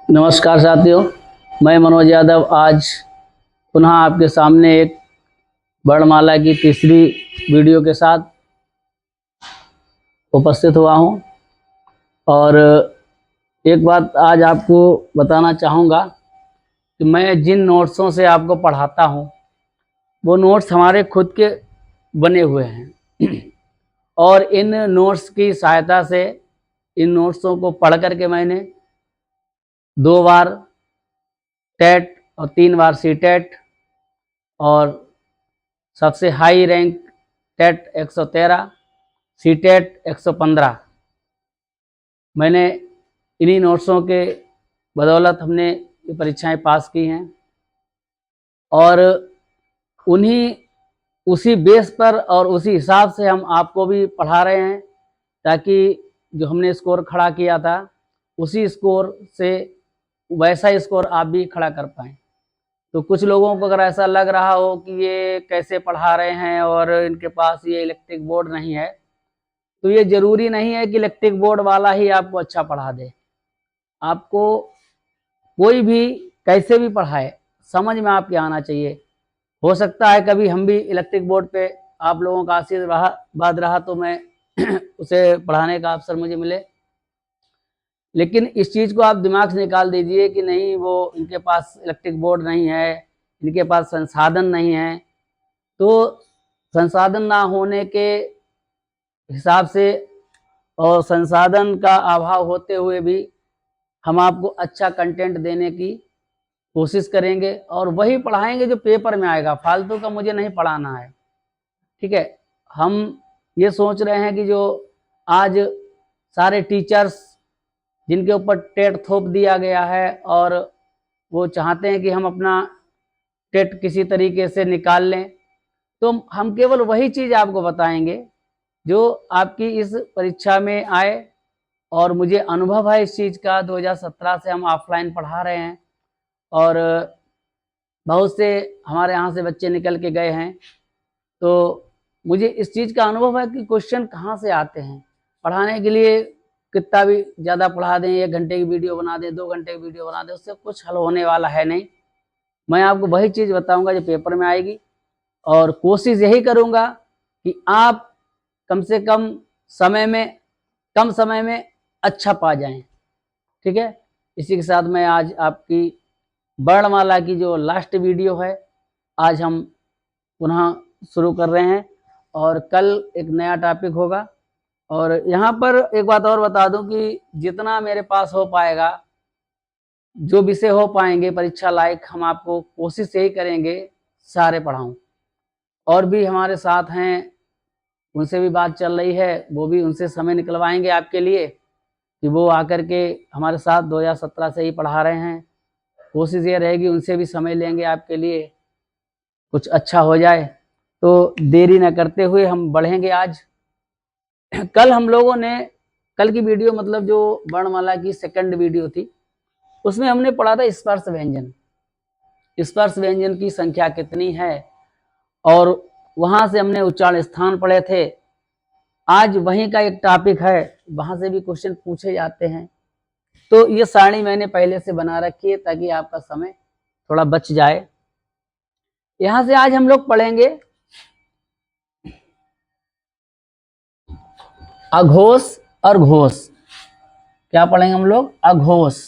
नमस्कार साथियों, मैं मनोज यादव आज पुनः आपके सामने एक वर्णमाला की तीसरी वीडियो के साथ उपस्थित हुआ हूं। और एक बात आज आपको बताना चाहूँगा कि मैं जिन नोट्सों से आपको पढ़ाता हूं वो नोट्स हमारे खुद के बने हुए हैं और इन नोट्स की सहायता से इन नोट्सों को पढ़ करके मैंने 2 बार टेट और 3 बार सीटेट और सबसे हाई रैंक टेट 113, सीटेट 115 मैंने इन्हीं नोट्सों के बदौलत हमने ये परीक्षाएं पास की हैं। और उसी बेस पर और उसी हिसाब से हम आपको भी पढ़ा रहे हैं ताकि जो हमने स्कोर खड़ा किया था उसी स्कोर से वैसा स्कोर आप भी खड़ा कर पाएँ। तो कुछ लोगों को अगर ऐसा लग रहा हो कि ये कैसे पढ़ा रहे हैं और इनके पास ये इलेक्ट्रिक बोर्ड नहीं है, तो ये ज़रूरी नहीं है कि इलेक्ट्रिक बोर्ड वाला ही आपको अच्छा पढ़ा दे। आपको कोई भी कैसे भी पढ़ाए समझ में आपके आना चाहिए। हो सकता है कभी हम भी इलेक्ट्रिक बोर्ड पे आप लोगों का आशीर्वाद रहा तो मैं उसे पढ़ाने का अवसर मुझे मिले, लेकिन इस चीज़ को आप दिमाग से निकाल दीजिए कि नहीं, वो इनके पास इलेक्ट्रिक बोर्ड नहीं है, इनके पास संसाधन नहीं है। तो संसाधन ना होने के हिसाब से और संसाधन का अभाव होते हुए भी हम आपको अच्छा कंटेंट देने की कोशिश करेंगे और वही पढ़ाएंगे जो पेपर में आएगा। फालतू का मुझे नहीं पढ़ाना है, ठीक है। हम ये सोच रहे हैं कि जो आज सारे टीचर्स जिनके ऊपर टेट थोप दिया गया है और वो चाहते हैं कि हम अपना टेट किसी तरीके से निकाल लें, तो हम केवल वही चीज़ आपको बताएंगे जो आपकी इस परीक्षा में आए। और मुझे अनुभव है इस चीज़ का, 2017 से हम ऑफलाइन पढ़ा रहे हैं और बहुत से हमारे यहाँ से बच्चे निकल के गए हैं। तो मुझे इस चीज़ का अनुभव है कि क्वेश्चन कहाँ से आते हैं। पढ़ाने के लिए कितना भी ज़्यादा पढ़ा दें, 1 घंटे की वीडियो बना दें, 2 घंटे की वीडियो बना दें, उससे कुछ हल होने वाला है नहीं। मैं आपको वही चीज़ बताऊंगा जो पेपर में आएगी और कोशिश यही करूंगा कि आप कम से कम कम समय में अच्छा पा जाएं, ठीक है। इसी के साथ मैं आज आपकी वर्णमाला की जो लास्ट वीडियो है आज हम पुनः शुरू कर रहे हैं और कल एक नया टॉपिक होगा। और यहाँ पर एक बात और बता दूं कि जितना मेरे पास हो पाएगा, जो विषय हो पाएंगे परीक्षा लायक, हम आपको कोशिश यही करेंगे सारे पढ़ाऊं। और भी हमारे साथ हैं, उनसे भी बात चल रही है, वो भी उनसे समय निकलवाएंगे आपके लिए कि वो आकर के हमारे साथ 2017 से ही पढ़ा रहे हैं। कोशिश ये रहेगी उनसे भी समय लेंगे आपके लिए, कुछ अच्छा हो जाए। तो देरी न करते हुए हम बढ़ेंगे आज। कल हम लोगों ने कल की वीडियो मतलब जो वर्णमाला की सेकंड वीडियो थी उसमें हमने पढ़ा था स्पर्श व्यंजन। स्पर्श व्यंजन की संख्या कितनी है और वहां से हमने उच्चारण स्थान पढ़े थे। आज वहीं का एक टॉपिक है, वहां से भी क्वेश्चन पूछे जाते हैं। तो ये सारणी मैंने पहले से बना रखी है ताकि आपका समय थोड़ा बच जाए। यहां से आज हम लोग पढ़ेंगे अघोष और घोष। क्या पढ़ेंगे हम लोग? अघोष।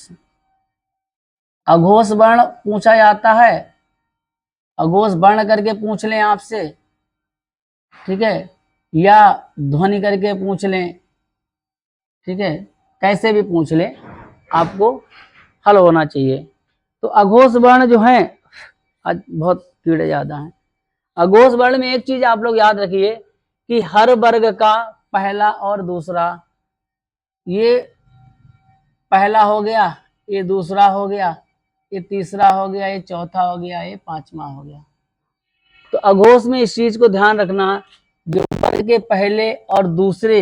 अघोष वर्ण पूछा जाता है, अघोष वर्ण करके पूछ लें आपसे, ठीक है, या ध्वनि करके पूछ लें, ठीक है, कैसे भी पूछ लें आपको हल होना चाहिए। तो अघोष वर्ण जो है, आज बहुत कीड़े ज्यादा हैं। अघोष वर्ण में एक चीज आप लोग याद रखिए कि हर वर्ग का पहला और दूसरा, ये पहला हो गया, ये दूसरा हो गया, ये तीसरा हो गया, ये चौथा हो गया, ये पांचवा हो गया। तो अघोष में इस चीज को ध्यान रखना, जो वर्ग के पहले और दूसरे,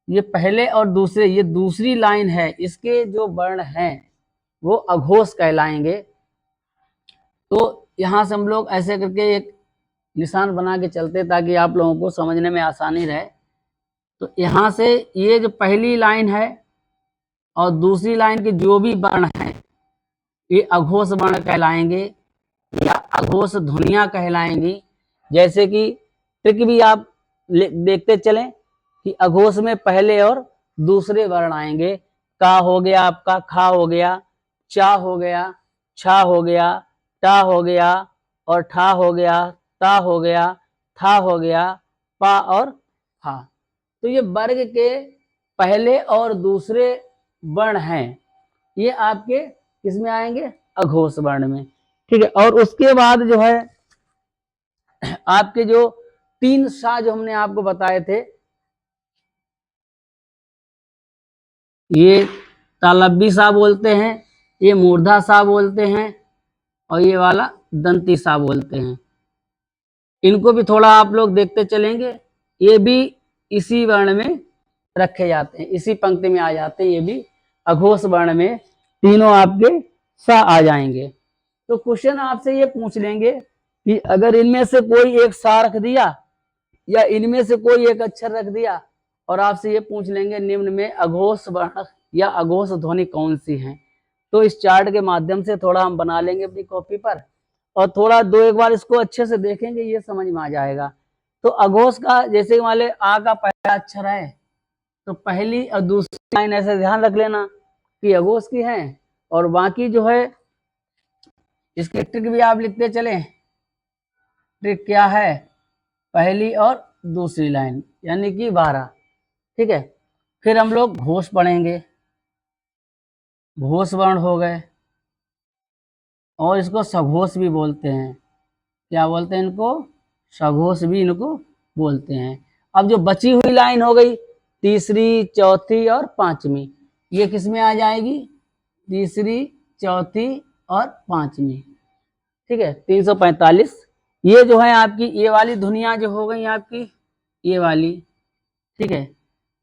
ये पहले और दूसरे, ये दूसरी लाइन है, इसके जो वर्ण हैं वो अघोष कहलाएंगे। तो यहां से हम लोग ऐसे करके एक निशान बना के चलते ताकि आप लोगों को समझने में आसानी रहे। तो यहां से ये जो पहली लाइन है और दूसरी लाइन के जो भी वर्ण हैं ये अघोष वर्ण कहलाएंगे या अघोष ध्वनियां कहलाएंगी। जैसे कि ट्रिक भी आप देखते चलें कि अघोष में पहले और दूसरे वर्ण आएंगे। का हो गया आपका, खा हो गया, चा हो गया, छा हो गया, टा हो गया और ठा हो गया, ता हो गया, था हो गया, पा और फा। तो ये वर्ग के पहले और दूसरे वर्ण हैं, ये आपके किसमें आएंगे, अघोष वर्ण में। ठीक है, और उसके बाद जो है आपके जो तीन सा जो हमने आपको बताए थे, ये तालब्बी सा बोलते हैं, ये मूर्धा सा बोलते हैं और ये वाला दंती सा बोलते हैं। इनको भी थोड़ा आप लोग देखते चलेंगे, ये भी इसी वर्ण में रखे जाते हैं, इसी पंक्ति में आ जाते हैं। ये भी अघोष वर्ण में तीनों आपके सा आ जाएंगे। तो क्वेश्चन आपसे ये पूछ लेंगे कि अगर इनमें से कोई एक सा रख दिया या इनमें से कोई एक अक्षर रख दिया और आपसे ये पूछ लेंगे निम्न में अघोष वर्ण या अघोष ध्वनि कौन सी है, तो इस चार्ट के माध्यम से थोड़ा हम बना लेंगे अपनी कॉपी पर और थोड़ा दो एक बार इसको अच्छे से देखेंगे, ये समझ में आ जाएगा। तो अघोष का जैसे मान ले आ का पहला अक्षर है, तो पहली और दूसरी लाइन ऐसे ध्यान रख लेना कि अघोष की है, और बाकी जो है इसकी ट्रिक भी आप लिखते चले। ट्रिक क्या है, पहली और दूसरी लाइन यानी कि 12। ठीक है, फिर हम लोग घोष पढ़ेंगे, घोष वर्ण हो गए और इसको सघोष भी बोलते हैं। क्या बोलते हैं इनको, सघोष भी इनको बोलते हैं। अब जो बची हुई लाइन हो गई तीसरी, चौथी और पांचवी, ये किस में आ जाएगी, तीसरी, चौथी और पांचवी। ठीक है, 345। ये जो है आपकी ये वाली धुनिया जो हो गई आपकी, ये वाली, ठीक है,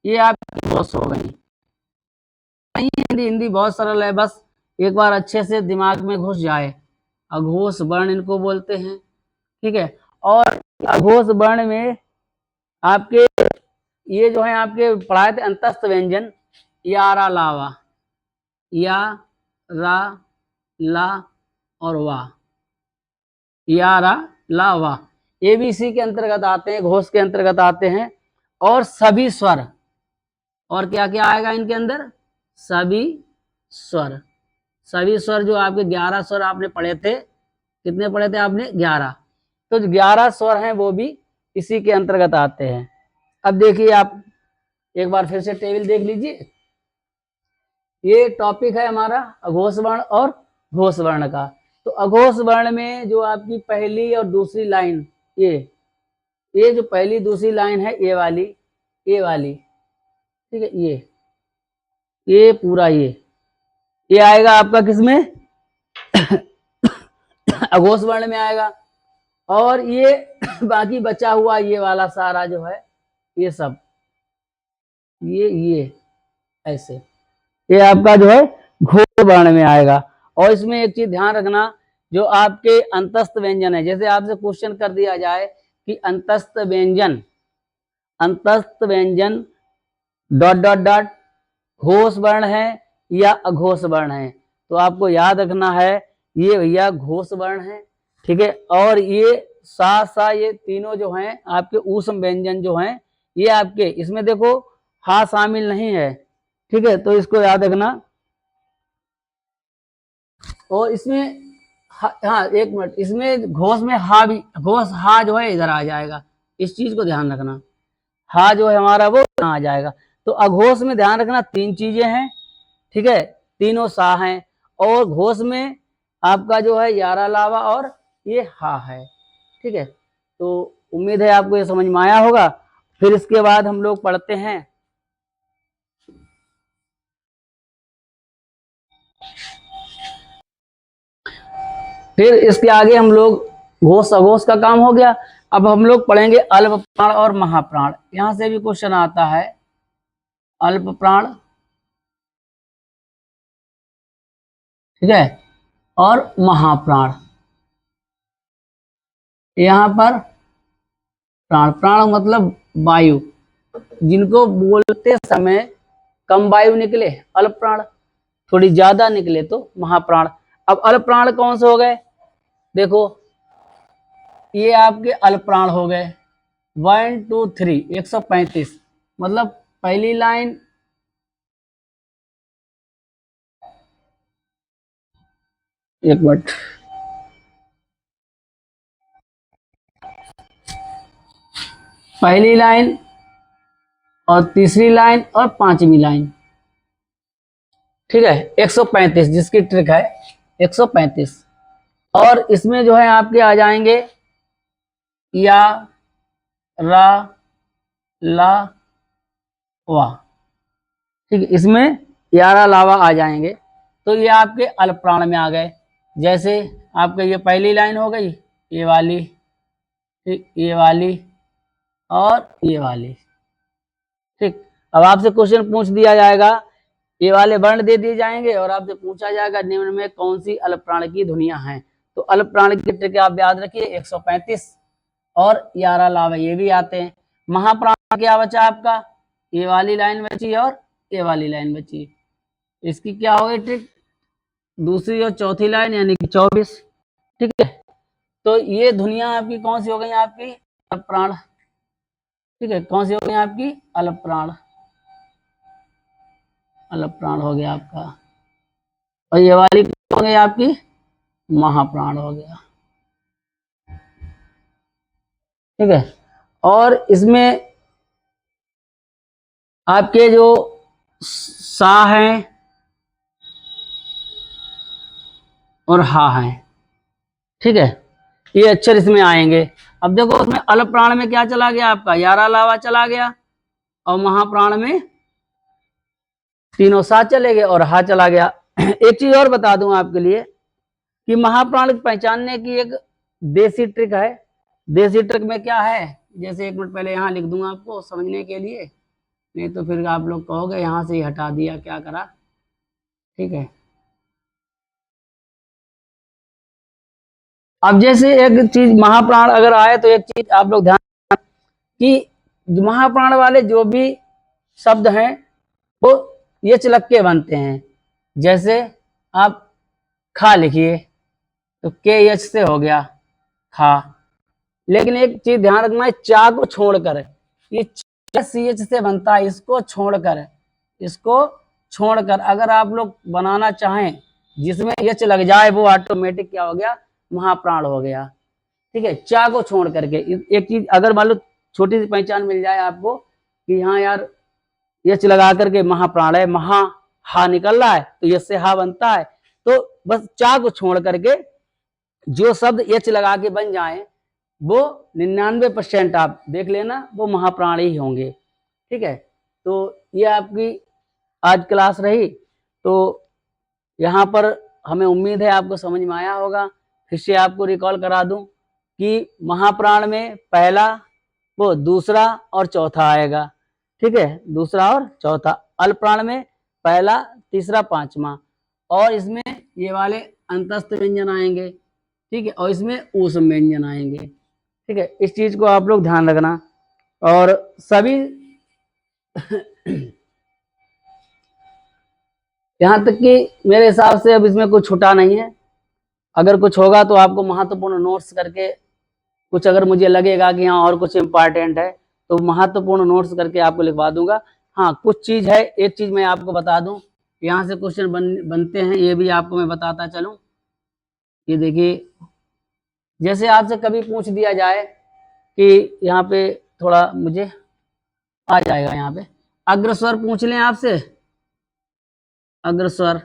ये आपकी घोष हो गई। हिंदी बहुत सरल है, बस एक बार अच्छे से दिमाग में घुस जाए। अघोष वर्ण इनको बोलते हैं। ठीक है, और अघोष वर्ण में आपके ये जो है आपके पढ़ाए थे अंतस्थ व्यंजन, या रा लावा, या रा ला और वा, या रा ला वा, ये भी इसी के अंतर्गत आते हैं, घोष के अंतर्गत आते हैं। और सभी स्वर, और क्या क्या आएगा इनके अंदर, सभी स्वर। सभी स्वर जो आपके 11 स्वर आपने पढ़े थे, कितने पढ़े थे आपने, 11। तो जो 11 स्वर हैं वो भी इसी के अंतर्गत आते हैं। अब देखिए आप एक बार फिर से टेबल देख लीजिए, ये टॉपिक है हमारा अघोष वर्ण और घोष वर्ण का। तो अघोष वर्ण में जो आपकी पहली और दूसरी लाइन, ये जो पहली दूसरी लाइन है, ये वाली, ठीक है, ये पूरा ये आएगा आपका किसमें अघोष वर्ण में आएगा। और ये बाकी बचा हुआ ये वाला सारा जो है, ये सब ये ऐसे, ये आपका जो है घोष वर्ण में आएगा। और इसमें एक चीज ध्यान रखना, जो आपके अंतस्थ व्यंजन है, जैसे आपसे क्वेश्चन कर दिया जाए कि अंतस्थ व्यंजन डॉट डॉट डॉट घोष वर्ण है या अघोष वर्ण है, तो आपको याद रखना है ये भैया घोष वर्ण है। ठीक है, और ये सा ये तीनों जो हैं आपके ऊष्म व्यंजन जो हैं, ये आपके इसमें देखो हा शामिल नहीं है। ठीक है, तो इसको याद रखना। और इसमें हाँ एक मिनट, इसमें घोष में हा भी, घोष हा जो है इधर आ जाएगा, इस चीज को ध्यान रखना, हा जो है हमारा वो यहाँ आ जाएगा। तो अघोष में ध्यान रखना 3 चीजें हैं। ठीक है, तीनों सा हैं, और घोष में आपका जो है यारा लावा और ये हा है। ठीक है, तो उम्मीद है आपको ये समझ में आया होगा। फिर इसके बाद हम लोग पढ़ते हैं फिर इसके आगे हम लोग घोष अघोष का काम हो गया। अब हम लोग पढ़ेंगे अल्प प्राण और महाप्राण। यहां से भी क्वेश्चन आता है, अल्प प्राण, ठीक है, और महाप्राण। यहाँ पर प्राण मतलब वायु, जिनको बोलते समय कम वायु निकले अल्प प्राण, थोड़ी ज्यादा निकले तो महाप्राण। अब अल्प प्राण कौन से हो गए, देखो ये आपके अल्प प्राण हो गए 1 2 3 135, मतलब पहली लाइन एक मिनट, पहली लाइन और तीसरी लाइन और पांचवी लाइन, ठीक है 135 जिसकी ट्रिक है 135। और इसमें जो है आपके आ जाएंगे या, रा, ला, वा, ठीक है, इसमें यारा लावा आ जाएंगे। तो ये आपके अल्प प्राण में आ गए। जैसे आपके ये पहली लाइन हो गई, ये वाली, ठीक, ये वाली और ये वाली, ठीक। अब आपसे क्वेश्चन पूछ दिया जाएगा, ये वाले वर्ण दे दिए जाएंगे और आपसे पूछा जाएगा निम्न में कौन सी अल्प प्राण की ध्वनियां हैं। तो अल्प प्राण की ट्रिक आप याद रखिए 135 और यारा लावा ये भी आते हैं। महाप्राण क्या बचा आपका, ये वाली लाइन बची और ये वाली लाइन बची, इसकी क्या हो गई ट्रिक, दूसरी और चौथी लाइन यानी कि 24, ठीक है। तो ये ध्वनियां आपकी कौन सी हो गई, आपकी अल्प प्राण, ठीक है, कौन सी हो गई आपकी अल्प प्राण, अल्प प्राण हो गया आपका। और ये वाली हो गई आपकी महाप्राण हो गया, ठीक है। और इसमें आपके जो सा हैं और हा हैं, ठीक है, ये अक्षर इसमें आएंगे। अब देखो उसमें अल्प प्राण में क्या चला गया आपका, यारा लावा चला गया, और महाप्राण में तीनों सा चले गए और हा चला गया। एक चीज और बता दूं आपके लिए कि महाप्राण पहचानने की एक देसी ट्रिक है। देसी ट्रिक में क्या है, जैसे एक मिनट पहले यहाँ लिख दूंगा आपको समझने के लिए, नहीं तो फिर आप लोग कहोगे यहाँ से ही हटा दिया क्या करा, ठीक है। अब जैसे एक चीज महाप्राण अगर आए तो एक चीज आप लोग ध्यान कि महाप्राण वाले जो भी शब्द हैं वो यच लग के बनते हैं। जैसे आप खा लिखिए तो के यच से हो गया खा, लेकिन एक चीज ध्यान रखना है, चा को छोड़कर, ये सी एच से बनता है, इसको छोड़कर अगर आप लोग बनाना चाहें जिसमें यच लग जाए वो ऑटोमेटिक क्या हो गया, महाप्राण हो गया, ठीक है। चा को छोड़ करके एक चीज अगर मान लो छोटी सी पहचान मिल जाए आपको कि हाँ यार यच लगा करके महाप्राण है, महा हा निकल रहा है तो यच से हा बनता है, तो बस चा को छोड़ करके जो शब्द यच लगा के बन जाए वो 99% आप देख लेना वो महाप्राण ही होंगे, ठीक है। तो ये आपकी आज क्लास रही, तो यहाँ पर हमें उम्मीद है आपको समझ में आया होगा। फिर से आपको रिकॉल करा दूं कि महाप्राण में पहला वो दूसरा और चौथा आएगा, ठीक है, दूसरा और चौथा। अल्प प्राण में पहला तीसरा पांचवा, और इसमें ये वाले अंतस्थ व्यंजन आएंगे, ठीक है, और इसमें ऊष्म व्यंजन आएंगे, ठीक है। इस चीज को आप लोग ध्यान रखना। और सभी यहाँ तक कि मेरे हिसाब से अब इसमें कुछ छूटा नहीं है। अगर कुछ होगा तो आपको महत्वपूर्ण नोट्स करके, कुछ अगर मुझे लगेगा कि हाँ और कुछ इम्पॉर्टेंट है तो महत्वपूर्ण नोट्स करके आपको लिखवा दूंगा। हाँ कुछ चीज है, एक चीज मैं आपको बता दूं, यहाँ से क्वेश्चन बनते हैं ये भी आपको मैं बताता चलूं। ये देखिए, जैसे आपसे कभी पूछ दिया जाए कि यहाँ पे थोड़ा मुझे आ जाएगा, यहाँ पे अग्रस्वर पूछ लें आपसे, अग्रस्वर,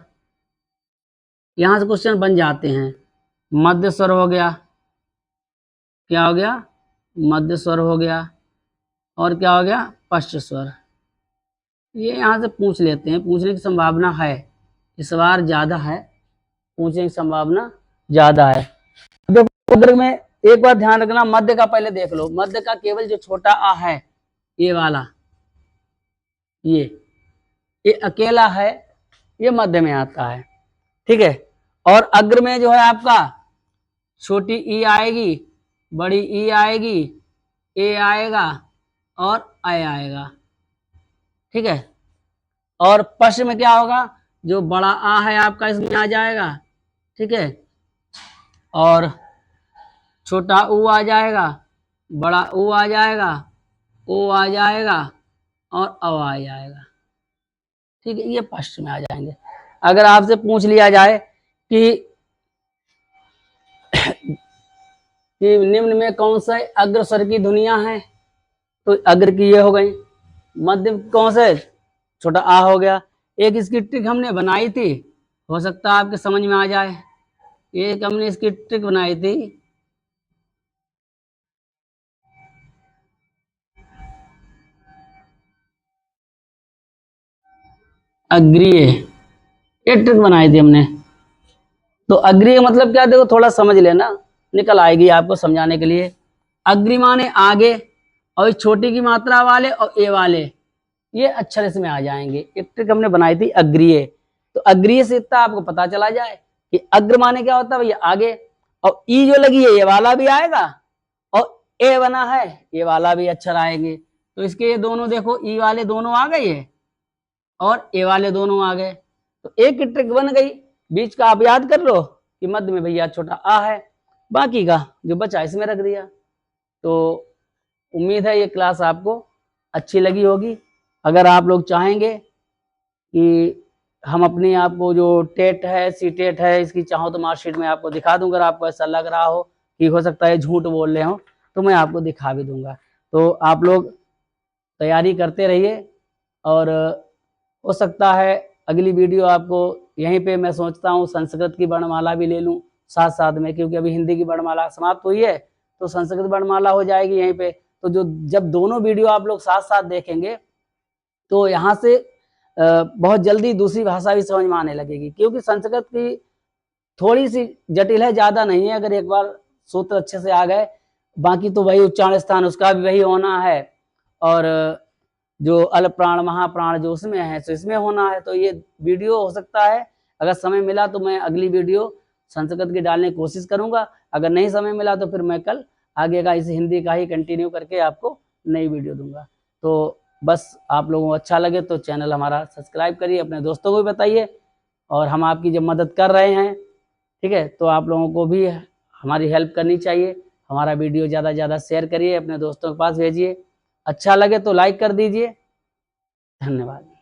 यहाँ से क्वेश्चन बन जाते हैं। मध्य स्वर हो गया, क्या हो गया, मध्य स्वर हो गया, और क्या हो गया, पश्च स्वर। ये यहाँ से पूछ लेते हैं, पूछने की संभावना है, इस बार ज्यादा है, पूछने की संभावना ज्यादा है। देखो में एक बार ध्यान रखना, मध्य का पहले देख लो, मध्य का केवल जो छोटा आ है ये वाला, ये अकेला है, ये मध्य में आता है, ठीक है। और अग्र में जो है आपका छोटी ई आएगी, बड़ी ई आएगी, ए आएगा और आई आएगा, ठीक है। और पश्च में क्या होगा, जो बड़ा आ है आपका इसमें आ जाएगा, ठीक है। और छोटा ऊ आ जाएगा, बड़ा ऊ आ जाएगा, ओ आ जाएगा और अ आ जाएगा। ठीक है, ये फर्स्ट में आ जाएंगे। अगर आपसे पूछ लिया जाए कि निम्न में कौन सा अग्र स्वर की ध्वनियां हैं, तो अग्र की ये हो गई। मध्य कौन से, छोटा आ हो गया। एक इसकी ट्रिक हमने बनाई थी, हो सकता है आपके समझ में आ जाए। एक हमने इसकी ट्रिक बनाई थी, अग्रीय, ये ट्रिक बनाई थी हमने। तो अग्रीय मतलब क्या, देखो थोड़ा समझ लेना, निकल आएगी आपको समझाने के लिए। अग्री माने आगे, और छोटी की मात्रा वाले और ए वाले, ये अक्षर इसमें आ जाएंगे। एक ट्रिक हमने बनाई थी अग्रीय। तो अग्रीय से इतना आपको पता चला जाए कि अग्र माने क्या होता है भैया, आगे। और ई जो लगी है ये वाला भी आएगा, और ए बना है ये वाला भी अक्षर आएंगे। तो इसके ये दोनों देखो, ई वाले दोनों आ गए है और ए वाले दोनों आ गए। तो एक की ट्रिक बन गई। बीच का आप याद कर लो कि मध्य में भैया छोटा आ है, बाकी का जो बचा इसमें रख दिया। तो उम्मीद है ये क्लास आपको अच्छी लगी होगी। अगर आप लोग चाहेंगे कि हम अपनी आपको जो टेट है, सी टेट है, इसकी चाहो तो मार्कशीट में आपको दिखा दूंगा। अगर आपको ऐसा लग रहा हो कि हो सकता है झूठ बोल रहे हो, तो मैं आपको दिखा भी दूंगा। तो आप लोग तैयारी करते रहिए। और हो सकता है अगली वीडियो आपको यहीं पे, मैं सोचता हूँ संस्कृत की वर्णमाला भी ले लूँ साथ साथ में, क्योंकि अभी हिंदी की वर्णमाला समाप्त हुई है, तो संस्कृत वर्णमाला हो जाएगी यहीं पे। तो जो जब दोनों वीडियो आप लोग साथ साथ देखेंगे, तो यहाँ से बहुत जल्दी दूसरी भाषा भी समझ में आने लगेगी, क्योंकि संस्कृत की थोड़ी सी जटिल है, ज्यादा नहीं है। अगर एक बार सूत्र अच्छे से आ गए, बाकी तो वही उच्चारण स्थान उसका भी वही होना है, और जो अल प्राण महाप्राण जो उसमें है तो इसमें होना है। तो ये वीडियो हो सकता है, अगर समय मिला तो मैं अगली वीडियो संस्कृत की डालने की कोशिश करूंगा। अगर नहीं समय मिला तो फिर मैं कल आगे का इस हिंदी का ही कंटिन्यू करके आपको नई वीडियो दूंगा। तो बस आप लोगों को अच्छा लगे तो चैनल हमारा सब्सक्राइब करिए, अपने दोस्तों को भी बताइए। और हम आपकी जब मदद कर रहे हैं, ठीक है, तो आप लोगों को भी हमारी हेल्प करनी चाहिए। हमारा वीडियो ज़्यादा से ज़्यादा शेयर करिए, अपने दोस्तों के पास भेजिए। अच्छा लगे तो लाइक कर दीजिए। धन्यवाद।